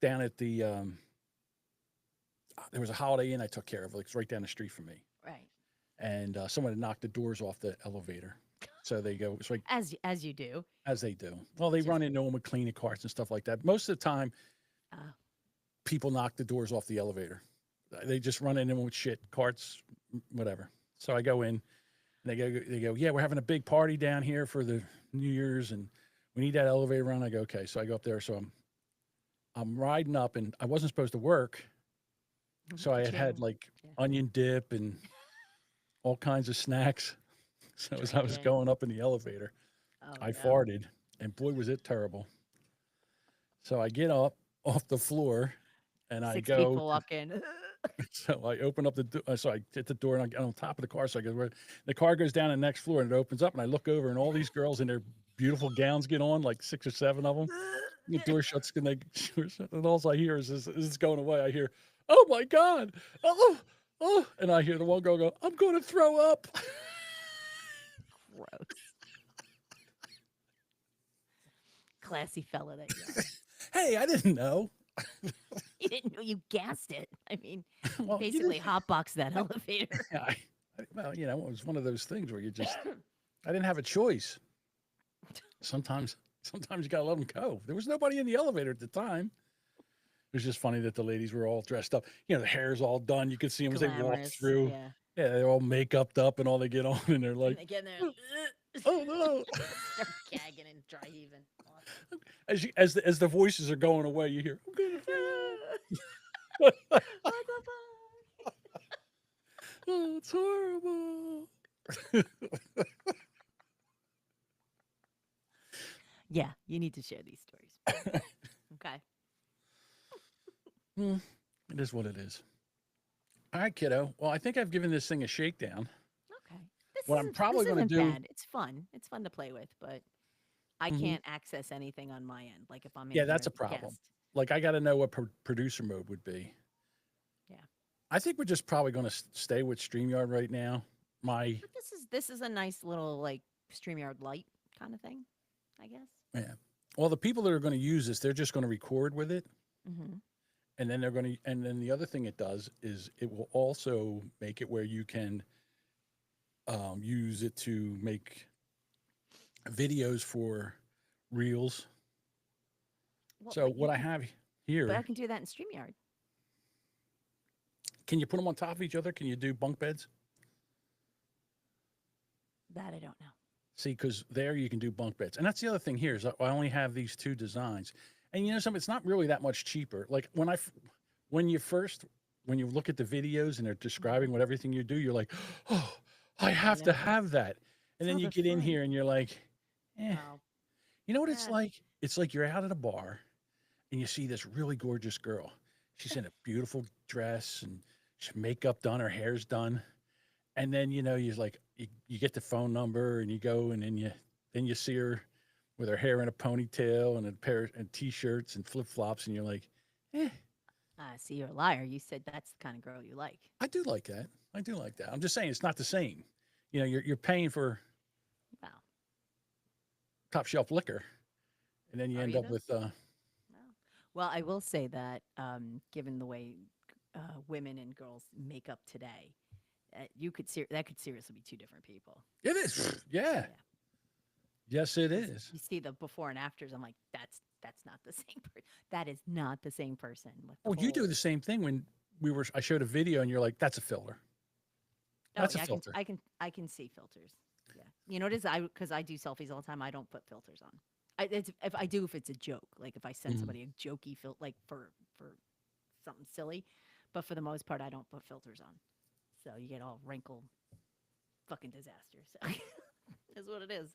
Speaker 1: down at the there was a Holiday Inn I took care of, like it's right down the street from me,
Speaker 2: Right.
Speaker 1: and someone had knocked the doors off the elevator. So they go, it's like
Speaker 2: As you do.
Speaker 1: as they do. Well, they
Speaker 2: Just
Speaker 1: run into them with cleaning carts and stuff like that. Most of the time,
Speaker 2: uh,
Speaker 1: people knock the doors off the elevator. They just run into them with shit, carts, whatever. So I go in, and they go, yeah, we're having a big party down here for the New Year's, and we need that elevator run. I go, okay. So I go up there. So I'm riding up, and I wasn't supposed to work. So I had
Speaker 2: chill.
Speaker 1: like
Speaker 2: Yeah.
Speaker 1: onion dip and all kinds of snacks. So as I was
Speaker 2: Driving.
Speaker 1: going up in the elevator,
Speaker 2: Oh
Speaker 1: I
Speaker 2: no.
Speaker 1: farted, and boy, was it terrible. So I get up off the floor, and I
Speaker 2: 6
Speaker 1: go.
Speaker 2: people walk in.
Speaker 1: So I open up the so I hit the door, and I get on top of the car. So I go, the car goes down the next floor, and it opens up, and I look over, and all these girls in their beautiful gowns get on, like 6 or 7 of them. The door shuts, and and all I hear is this going away. I hear, oh my God, oh, and I hear the one girl go, I'm going to throw up.
Speaker 2: Gross. Classy fella that you are.
Speaker 1: Hey, I didn't know.
Speaker 2: You didn't know you gassed it. I mean,
Speaker 1: Well, you
Speaker 2: basically
Speaker 1: didn't-
Speaker 2: hotboxed that elevator.
Speaker 1: Yeah, well, it was one of those things where you just, I didn't have a choice. Sometimes you gotta let them go. There was nobody in the elevator at the time. It was just funny that the ladies were all dressed up. The hair's all done. You could see them as they walk
Speaker 2: Glamorous.
Speaker 1: through.
Speaker 2: Yeah.
Speaker 1: Yeah, they're all make-upped up, and all they get on, and they're
Speaker 2: And
Speaker 1: like,
Speaker 2: they get in there.
Speaker 1: oh no.
Speaker 2: Start gagging and dry heaving. Awesome.
Speaker 1: As the voices are going away, you hear, I'm gonna
Speaker 2: What the fuck?
Speaker 1: oh, it's horrible.
Speaker 2: Yeah, you need to share these stories. Okay.
Speaker 1: It is what it is. All right, kiddo. Well, I think I've given this thing a shakedown.
Speaker 2: Okay. This
Speaker 1: What I'm
Speaker 2: isn't-
Speaker 1: probably
Speaker 2: this
Speaker 1: gonna
Speaker 2: isn't
Speaker 1: do-
Speaker 2: bad. It's fun. It's fun to play with, but I
Speaker 1: Mhm.
Speaker 2: can't access anything on my end. Like if I'm in
Speaker 1: Yeah,
Speaker 2: here
Speaker 1: that's a
Speaker 2: as a
Speaker 1: problem.
Speaker 2: guest.
Speaker 1: Like, I got to know what producer mode would be.
Speaker 2: Yeah.
Speaker 1: I think we're just probably going to stay with StreamYard right now. My
Speaker 2: But this is a nice little like StreamYard Lite kind of thing, I guess.
Speaker 1: well, the people that are going to use this, they're just going to record with it,
Speaker 2: Mm-hmm.
Speaker 1: and then and then the other thing it does is it will also make it where you can use it to make videos for reels.
Speaker 2: Well,
Speaker 1: So
Speaker 2: but
Speaker 1: what
Speaker 2: you
Speaker 1: I
Speaker 2: can-
Speaker 1: have
Speaker 2: but I
Speaker 1: here,
Speaker 2: can do that in StreamYard.
Speaker 1: can you put them on top of each other? Can you do bunk beds?
Speaker 2: That I don't know.
Speaker 1: See, because there you can do bunk beds, and that's the other thing here is I only have these 2 designs, and something, it's not really that much cheaper. Like when you look at the videos and they're describing what everything you do, you're like, oh, I have to
Speaker 2: know.
Speaker 1: have that, and then
Speaker 2: all
Speaker 1: you
Speaker 2: the
Speaker 1: get in
Speaker 2: fun.
Speaker 1: here and you're like, eh.
Speaker 2: Wow.
Speaker 1: You know what it's
Speaker 2: Yeah.
Speaker 1: like? It's like you're out at a bar, and you see this really gorgeous girl. She's in a beautiful dress and she's makeup done, her hair's done. And then, you're like, you get the phone number and you go, and then you see her with her hair in a ponytail and a pair and t-shirts and flip-flops, and you're like, eh,
Speaker 2: See, you're a liar. You said that's the kind of girl you like.
Speaker 1: I do like that. I do like that. I'm just saying it's not the same. You're paying for
Speaker 2: Wow.
Speaker 1: top shelf liquor, and then you
Speaker 2: Are
Speaker 1: end
Speaker 2: you
Speaker 1: up
Speaker 2: though?
Speaker 1: with
Speaker 2: Well, I will say that given the way women and girls make up today, that could seriously be 2 different people.
Speaker 1: it is. Yeah. Yes, it is.
Speaker 2: You see the before and afters. I'm like, that's not the same person. That is not the same person. With the
Speaker 1: Oh, you do
Speaker 2: whole-
Speaker 1: the same thing when I showed a video and you're like, that's a filler.
Speaker 2: Oh,
Speaker 1: That's a
Speaker 2: yeah,
Speaker 1: filter.
Speaker 2: I can see filters. Yeah, you know what it is? Because I do selfies all the time. I don't put filters on. If it's a joke, like if I send
Speaker 1: Mhm.
Speaker 2: somebody a jokey like for something silly, but for the most part, I don't put filters on. So you get all wrinkled, fucking disaster. So is what it is.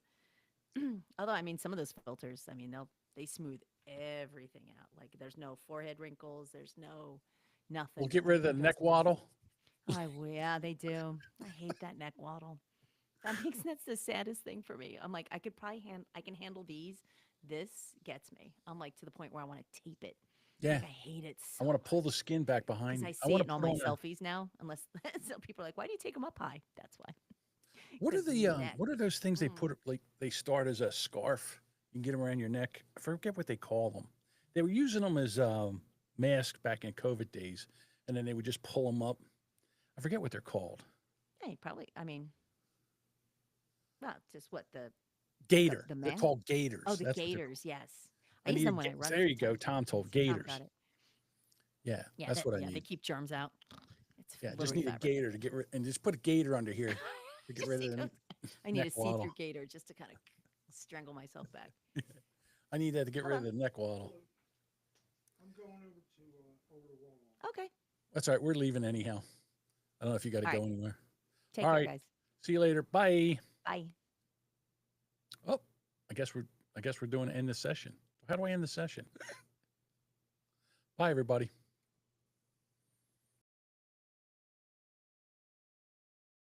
Speaker 2: Although I mean, some of those filters, I mean, they smooth everything out. Like there's no forehead wrinkles. There's nothing.
Speaker 1: We'll get rid of the
Speaker 2: Everything
Speaker 1: neck
Speaker 2: goes away.
Speaker 1: waddle.
Speaker 2: Yeah, they do. I hate that neck waddle. That's the saddest thing for me. I'm like, I can handle these. This gets me. I'm like to the point where I want to tape it.
Speaker 1: Yeah.
Speaker 2: Like, I hate it
Speaker 1: I
Speaker 2: so
Speaker 1: want to pull the
Speaker 2: much.
Speaker 1: skin back behind.
Speaker 2: Because I
Speaker 1: I
Speaker 2: see
Speaker 1: want
Speaker 2: it
Speaker 1: to
Speaker 2: in all
Speaker 1: put
Speaker 2: my
Speaker 1: on
Speaker 2: selfies now. Unless so people are like, why do you take them up high? That's why.
Speaker 1: what are
Speaker 2: 'Cause
Speaker 1: the
Speaker 2: neck.
Speaker 1: what are those things they
Speaker 2: Mm.
Speaker 1: put like they start as a scarf? You can get them around your neck. I forget what they call them. They were using them as masks back in COVID days, and then they would just pull them up. I forget what they're called.
Speaker 2: Yeah, probably. I mean, well, just what
Speaker 1: Gator.
Speaker 2: the
Speaker 1: They're
Speaker 2: mask.
Speaker 1: called gators.
Speaker 2: Oh, the
Speaker 1: That's what they're
Speaker 2: gators. Yes, I
Speaker 1: I
Speaker 2: use
Speaker 1: need
Speaker 2: them when I run.
Speaker 1: there you go.
Speaker 2: Sometimes.
Speaker 1: Tom told
Speaker 2: Tom
Speaker 1: gators.
Speaker 2: got it.
Speaker 1: Yeah,
Speaker 2: Yeah,
Speaker 1: that's what I
Speaker 2: yeah, they
Speaker 1: need.
Speaker 2: keep germs out. It's
Speaker 1: Yeah, just
Speaker 2: literally
Speaker 1: need a
Speaker 2: fabric.
Speaker 1: gator to get rid, and just put a gator under here to get
Speaker 2: Just
Speaker 1: rid
Speaker 2: need
Speaker 1: of the
Speaker 2: I need a
Speaker 1: neck
Speaker 2: see-through
Speaker 1: waddle.
Speaker 2: gator just to kind of strangle myself back.
Speaker 1: I need that to get rid of
Speaker 2: Hello.
Speaker 1: the neck waddle.
Speaker 3: I'm going over to Walmart.
Speaker 2: Okay.
Speaker 1: That's all right. We're leaving anyhow. I don't know if you got to
Speaker 2: All
Speaker 1: go
Speaker 2: right.
Speaker 1: anywhere.
Speaker 2: Take
Speaker 1: All
Speaker 2: care,
Speaker 1: right.
Speaker 2: guys.
Speaker 1: See you later. Bye.
Speaker 2: Bye.
Speaker 1: Oh, I guess we're doing end the session. How do I end the session? Bye, everybody.